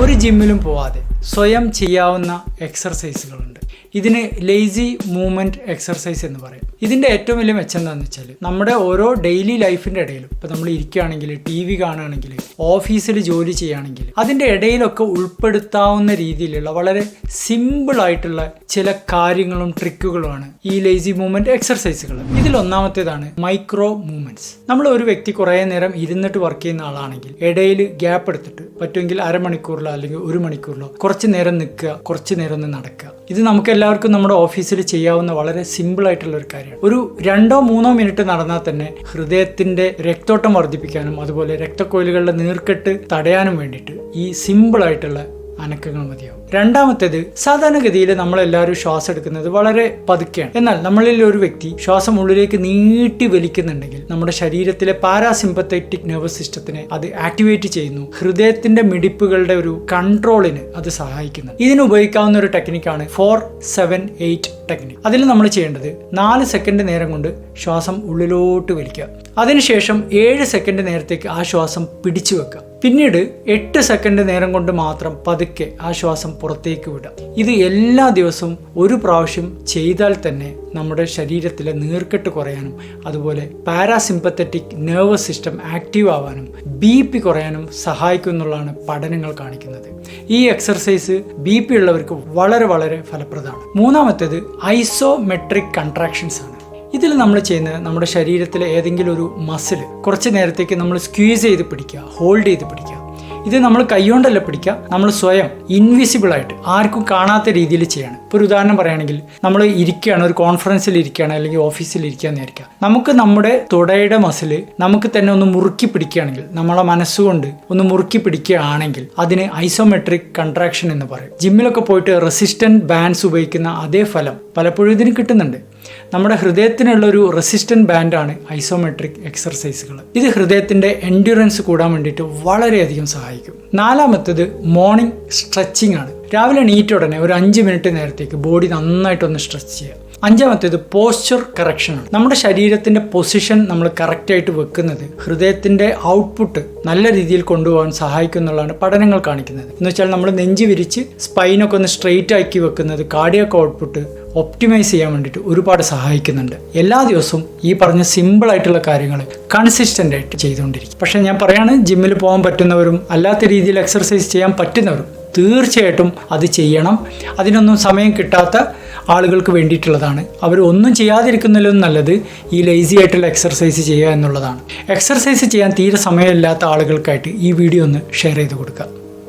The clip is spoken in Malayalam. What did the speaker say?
ഒരു ജിമ്മിലും പോവാതെ സ്വയം ചെയ്യാവുന്ന എക്സർസൈസുകളുണ്ട്. ഇതിന് ലേസി മൂവ്മെൻറ്റ് എക്സർസൈസ് എന്ന് പറയും. ഇതിൻ്റെ ഏറ്റവും വലിയ മെച്ചം എന്താണെന്ന് വെച്ചാൽ നമ്മുടെ ഓരോ ഡെയിലി ലൈഫിൻ്റെ ഇടയിലും ഇപ്പോൾ നമ്മൾ ഇരിക്കുകയാണെങ്കിൽ, ടി വി കാണുകയാണെങ്കിൽ, ഓഫീസിൽ ജോലി ചെയ്യുകയാണെങ്കിൽ അതിൻ്റെ ഇടയിലൊക്കെ ഉൾപ്പെടുത്താവുന്ന രീതിയിലുള്ള വളരെ സിമ്പിളായിട്ടുള്ള ചില കാര്യങ്ങളും ട്രിക്കുകളുമാണ് ഈ ലേസി മൂവ്മെൻറ്റ് എക്സർസൈസുകൾ. ഇതിലൊന്നാമത്തേതാണ് മൈക്രോ മൂവ്മെൻറ്റ്സ്. നമ്മൾ ഒരു വ്യക്തി കുറേ നേരം ഇരുന്നിട്ട് വർക്ക് ചെയ്യുന്ന ആളാണെങ്കിൽ ഇടയിൽ ഗ്യാപ്പ് എടുത്തിട്ട് പറ്റുമെങ്കിൽ അരമണിക്കൂറിലോ അല്ലെങ്കിൽ ഒരു മണിക്കൂറിലോ കുറച്ച് നേരം നിൽക്കുക, കുറച്ച് നേരം ഒന്ന് നടക്കുക. ഇത് നമുക്ക് എല്ലാവർക്കും നമ്മുടെ ഓഫീസിൽ ചെയ്യാവുന്ന വളരെ സിമ്പിൾ ആയിട്ടുള്ള ഒരു കാര്യമാണ്. ഒരു 2-3 മിനിറ്റ് നടന്നാൽ തന്നെ ഹൃദയത്തിന്റെ രക്തോട്ടം വർദ്ധിപ്പിക്കാനും അതുപോലെ രക്തക്കൊയിലുകളുടെ നീർക്കെട്ട് തടയാനും വേണ്ടിയിട്ട് ഈ സിമ്പിൾ ആയിട്ടുള്ള അനക്കങ്ങൾ മതിയാവും. രണ്ടാമത്തേത്, സാധാരണഗതിയിൽ നമ്മളെല്ലാവരും ശ്വാസം എടുക്കുന്നത് വളരെ പതുക്കെയാണ്. എന്നാൽ നമ്മളിൽ ഒരു വ്യക്തി ശ്വാസം ഉള്ളിലേക്ക് നീട്ടി വലിക്കുന്നുണ്ടെങ്കിൽ നമ്മുടെ ശരീരത്തിലെ പാരാസിമ്പത്തറ്റിക് നെർവസ് സിസ്റ്റത്തിനെ അത് ആക്ടിവേറ്റ് ചെയ്യുന്നു. ഹൃദയത്തിന്റെ മിടിപ്പുകളുടെ ഒരു കൺട്രോളിന് അത് സഹായിക്കുന്നു. ഇതിന് ഉപയോഗിക്കാവുന്ന ഒരു ടെക്നിക്കാണ് 4-7-8 ടെക്നിക്. അതിൽ നമ്മൾ ചെയ്യേണ്ടത് 4 സെക്കൻഡ് നേരം കൊണ്ട് ശ്വാസം ഉള്ളിലോട്ട് വലിക്കുക. അതിനുശേഷം 7 സെക്കൻഡ് നേരത്തേക്ക് ആ ശ്വാസം പിടിച്ചു വെക്കുക. പിന്നീട് 8 സെക്കൻഡ് നേരം കൊണ്ട് മാത്രം പതുക്കെ ആ ശ്വാസം പുറത്തേക്ക് വിടാം. ഇത് എല്ലാ ദിവസവും ഒരു പ്രാവശ്യം ചെയ്താൽ തന്നെ നമ്മുടെ ശരീരത്തിലെ നീർക്കെട്ട് കുറയാനും അതുപോലെ പാരാസിമ്പത്തറ്റിക് നെർവസ് സിസ്റ്റം ആക്റ്റീവ് ആവാനും BP കുറയാനും സഹായിക്കും എന്നുള്ളതാണ് പഠനങ്ങൾ കാണിക്കുന്നത്. ഈ എക്സർസൈസ് BP ഉള്ളവർക്ക് വളരെ വളരെ ഫലപ്രദമാണ്. മൂന്നാമത്തേത് ഐസോമെട്രിക് കൺട്രാക്ഷൻസ് ആണ്. ഇതിൽ നമ്മൾ ചെയ്യുന്നത് നമ്മുടെ ശരീരത്തിലെ ഏതെങ്കിലും ഒരു മസിൽ കുറച്ച് നേരത്തേക്ക് നമ്മൾ സ്ക്വീസ് ചെയ്ത് പിടിക്കുക, ഹോൾഡ് ചെയ്ത് പിടിക്കുക. ഇത് നമ്മൾ കൈകൊണ്ടല്ല പിടിക്കുക, നമ്മൾ സ്വയം ഇൻവിസിബിൾ ആയിട്ട് ആർക്കും കാണാത്ത രീതിയിൽ ചെയ്യണം. ഇപ്പോൾ ഒരു ഉദാഹരണം പറയുകയാണെങ്കിൽ, നമ്മൾ ഇരിക്കുകയാണ്, ഒരു കോൺഫറൻസിൽ ഇരിക്കുകയാണ് അല്ലെങ്കിൽ ഓഫീസിൽ ഇരിക്കുകയെന്ന് വിചാരിക്കുക. നമുക്ക് നമ്മുടെ തുടയുടെ മസിൽ നമുക്ക് തന്നെ ഒന്ന് മുറുക്കി പിടിക്കുകയാണെങ്കിൽ, നമ്മളെ മനസ്സുകൊണ്ട് ഒന്ന് മുറുക്കി പിടിക്കുകയാണെങ്കിൽ അതിന് ഐസോമെട്രിക് കൺട്രാക്ഷൻ എന്ന് പറയും. ജിമ്മിലൊക്കെ പോയിട്ട് റെസിസ്റ്റന്റ് ബാൻഡ്സ് ഉപയോഗിക്കുന്ന അതേ ഫലം പലപ്പോഴും ഇതിന് കിട്ടുന്നുണ്ട്. നമ്മുടെ ഹൃദയത്തിനുള്ള ഒരു റെസിസ്റ്റന്റ് ബാൻഡാണ് ഐസോമെട്രിക് എക്സർസൈസുകൾ. ഇത് ഹൃദയത്തിന്റെ എൻഡ്യൂറൻസ് കൂടാൻ വേണ്ടിയിട്ട് വളരെയധികം സഹായിക്കും. നാലാമത്തേത് മോർണിംഗ് സ്ട്രെച്ചിങ് ആണ്. രാവിലെ എണീറ്റ ഉടനെ ഒരു 5 മിനിറ്റ് നേരത്തേക്ക് ബോഡി നന്നായിട്ടൊന്ന് സ്ട്രെച്ച് ചെയ്യുക. അഞ്ചാമത്തേത് പോസ്ചർ കറക്ഷൻ ആണ്. നമ്മുടെ ശരീരത്തിന്റെ പൊസിഷൻ നമ്മൾ കറക്റ്റായിട്ട് വെക്കുന്നത് ഹൃദയത്തിന്റെ ഔട്ട്പുട്ട് നല്ല രീതിയിൽ കൊണ്ടുപോകാൻ സഹായിക്കും എന്നുള്ളതാണ് പഠനങ്ങൾ കാണിക്കുന്നത്. എന്ന് വെച്ചാൽ നമ്മൾ നെഞ്ച് വിരിച്ച് സ്പൈനൊക്കെ ഒന്ന് സ്ട്രെയിറ്റ് ആക്കി വെക്കുന്നത് കാർഡിയാക് ഔട്ട്പുട്ട് ഒപ്റ്റിമൈസ് ചെയ്യാൻ വേണ്ടിയിട്ട് ഒരുപാട് സഹായിക്കുന്നുണ്ട്. എല്ലാ ദിവസവും ഈ പറഞ്ഞ സിമ്പിൾ ആയിട്ടുള്ള കാര്യങ്ങൾ കൺസിസ്റ്റന്റ് ആയിട്ട് ചെയ്തുകൊണ്ടിരിക്കും. പക്ഷേ ഞാൻ പറയാണ്, ജിമ്മിൽ പോകാൻ പറ്റുന്നവരും അല്ലാത്ത രീതിയിൽ എക്സർസൈസ് ചെയ്യാൻ പറ്റുന്നവരും തീർച്ചയായിട്ടും അത് ചെയ്യണം. അതിനൊന്നും സമയം കിട്ടാത്ത ആളുകൾക്ക് വേണ്ടിയിട്ടുള്ളതാണ്. അവർ ഒന്നും ചെയ്യാതിരിക്കുന്നതിലും നല്ലത് ഈ ലേസി ആയിട്ടുള്ള എക്സർസൈസ് ചെയ്യുക എന്നുള്ളതാണ്. എക്സർസൈസ് ചെയ്യാൻ തീരെ സമയമില്ലാത്ത ആളുകൾക്കായിട്ട് ഈ വീഡിയോ ഒന്ന് ഷെയർ ചെയ്ത് കൊടുക്കുക.